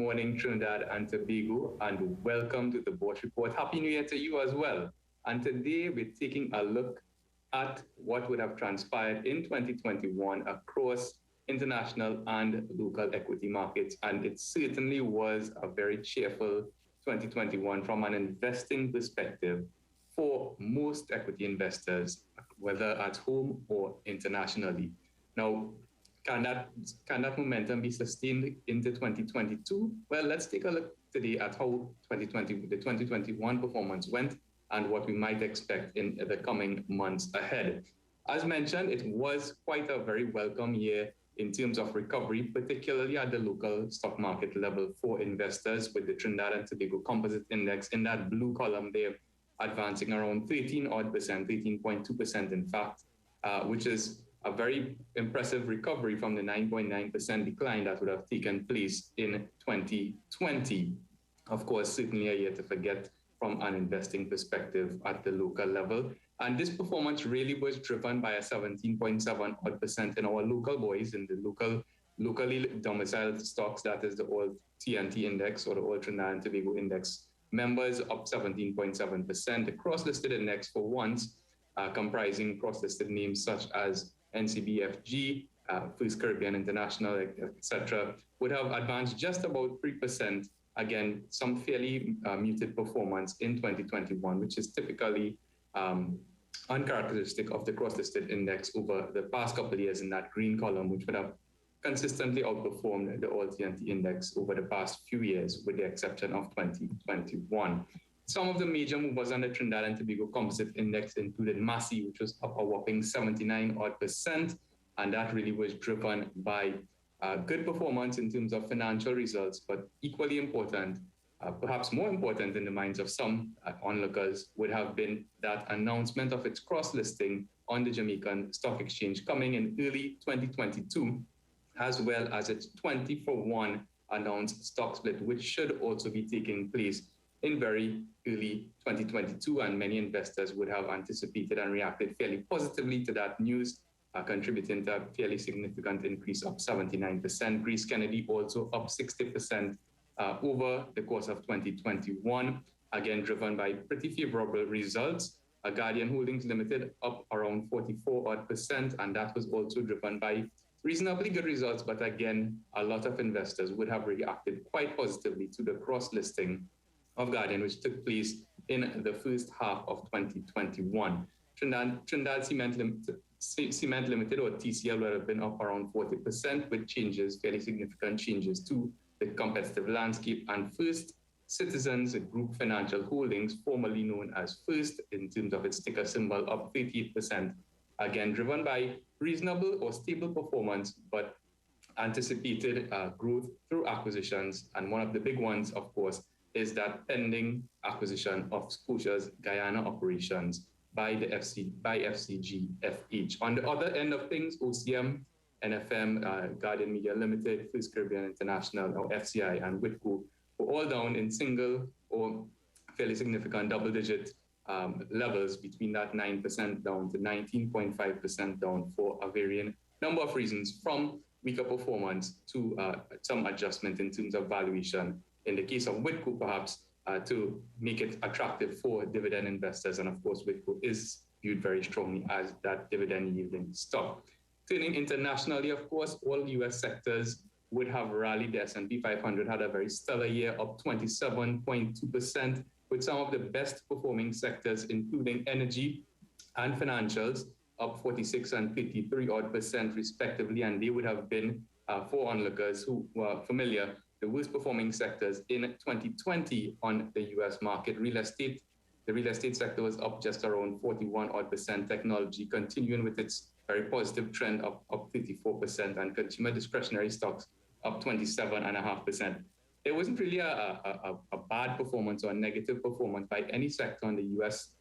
morning, Trinidad and Tobago, and welcome to the Bourse Report. Happy New Year to you as well. And today we're taking a look at what would have transpired in 2021 across international and local equity markets. And it certainly was a very cheerful 2021 from an investing perspective for most equity investors, whether at home or internationally. Now, can that momentum be sustained into 2022? Well, let's take a look today at how the 2021 performance went and what we might expect in the coming months ahead. As mentioned, it was quite a very welcome year in terms of recovery, particularly at the local stock market level for investors, with the Trinidad and Tobago Composite Index in that blue column there, advancing around 13% in fact, which is a very impressive recovery from the 9.9% decline that would have taken place in 2020. Of course, certainly a year to forget from an investing perspective at the local level. And this performance really was driven by a 17.7% in our local boys, in the locally domiciled stocks, that is the old TNT index or the old Trinidad and Tobago index members, up 17.7%. The cross-listed index for once, comprising cross-listed names such as NCBFG, First Caribbean International, etc., would have advanced just about 3%. Again, some fairly muted performance in 2021, which is typically uncharacteristic of the cross-listed index over the past couple of years in that green column, which would have consistently outperformed the all TNT index over the past few years, with the exception of 2021. Some of the major movers on the Trinidad and Tobago Composite Index included Massey, which was up a whopping 79%, and that really was driven by good performance in terms of financial results, but equally important, perhaps more important in the minds of some onlookers, would have been that announcement of its cross-listing on the Jamaican Stock Exchange coming in early 2022, as well as its 20-for-1 announced stock split, which should also be taking place in very early 2022, and many investors would have anticipated and reacted fairly positively to that news, contributing to a fairly significant increase of 79%. Grace Kennedy also up 60% over the course of 2021, again driven by pretty favorable results. Guardian Holdings Limited up around 44%, and that was also driven by reasonably good results, but again, a lot of investors would have reacted quite positively to the cross-listing of Guardian, which took place in the first half of 2021. Trinidad Cement Limited, or TCL, would have been up around 40%, with changes, fairly significant changes to the competitive landscape. And First Citizens Group Financial Holdings, formerly known as First in terms of its ticker symbol, up 38%, again driven by reasonable or stable performance, but anticipated growth through acquisitions. And one of the big ones, of course, is that pending acquisition of Scotia's Guyana operations by FCG-FH. On the other end of things, OCM, NFM, Guardian Media Limited, First Caribbean International, or FCI, and Whitco were all down in single or fairly significant double-digit levels, between that 9% down to 19.5% down, for a varying number of reasons, from weaker performance to some adjustment in terms of valuation. In the case of Whitco, perhaps to make it attractive for dividend investors. And of course, Whitco is viewed very strongly as that dividend yielding stock. Turning internationally, of course, all US sectors would have rallied. The S&P 500 had a very stellar year, up 27.2%, with some of the best performing sectors, including energy and financials, up 46 and 53% respectively. And they would have been, for onlookers who were familiar, the worst performing sectors in 2020 on the US market. The real estate sector was up just around 41%. Technology continuing with its very positive trend, up 34%, and consumer discretionary stocks up 27.5%. There wasn't really a bad performance or a negative performance by any sector on the US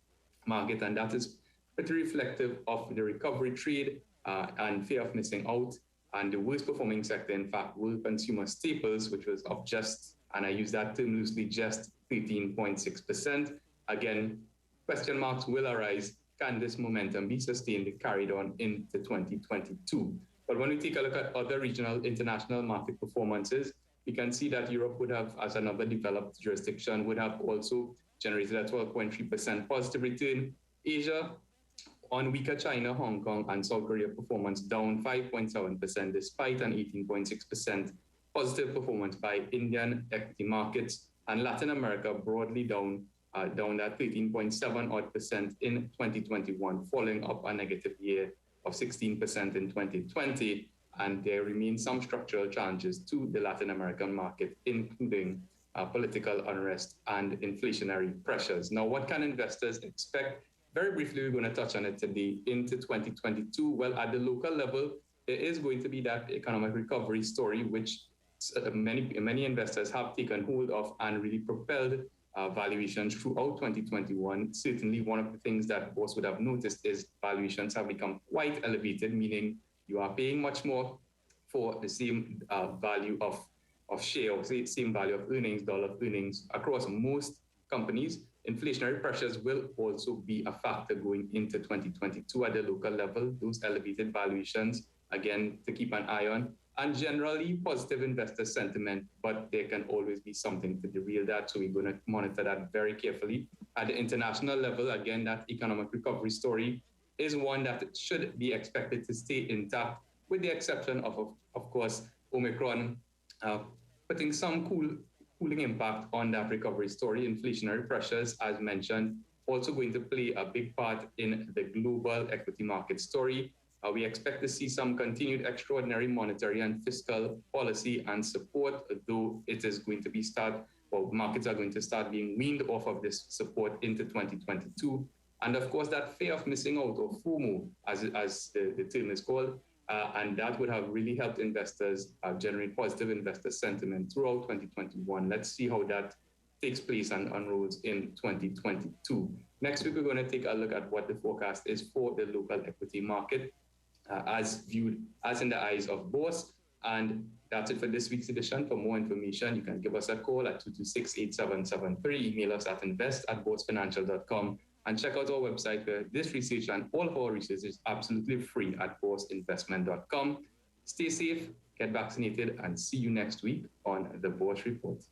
market, and that is pretty reflective of the recovery trade and fear of missing out. And the worst performing sector, in fact, were consumer staples, which was up just, and I use that term loosely, just 13.6%. Again, question marks will arise. Can this momentum be sustained and carried on into 2022? But when we take a look at other regional international market performances, We can see that Europe would have, as another developed jurisdiction, would have also generated a 12.3% positive return. Asia, on weaker China, Hong Kong, and South Korea performance, down 5.7% despite an 18.6% positive performance by Indian equity markets, and Latin America broadly down at 13.7% in 2021, following up a negative year of 16% in 2020. And there remain some structural challenges to the Latin American market, including political unrest and inflationary pressures. Now, what can investors expect? Very briefly, we're going to touch on it today into 2022. Well, at the local level, there is going to be that economic recovery story, which many investors have taken hold of and really propelled valuations throughout 2021. Certainly, one of the things that Bourse would have noticed is valuations have become quite elevated, meaning you are paying much more for the same value of share, or same value of earnings, dollar earnings across most companies. Inflationary pressures will also be a factor going into 2022 at the local level. Those elevated valuations, again, to keep an eye on, and generally positive investor sentiment, but there can always be something to derail that. So we're going to monitor that very carefully. At the international level, again, that economic recovery story is one that should be expected to stay intact, with the exception of course, Omicron putting some cooling impact on that recovery story. Inflationary pressures, as mentioned, also going to play a big part in the global equity market story. We expect to see some continued extraordinary monetary and fiscal policy and support, though it is going to be markets are going to start being weaned off of this support into 2022. And of course, that fear of missing out, or FOMO, as the term is called, and that would have really helped investors generate positive investor sentiment throughout 2021. Let's see how that takes place and unrolls in 2022. Next week, we're going to take a look at what the forecast is for the local equity market, as viewed as in the eyes of Bourse. And that's it for this week's edition. For more information, you can give us a call at 226-8773, email us at invest@boursefinancial.com, and check out our website where this research and all of our research is absolutely free at bourseinvestment.com. Stay safe, get vaccinated, and see you next week on the Bourse Report.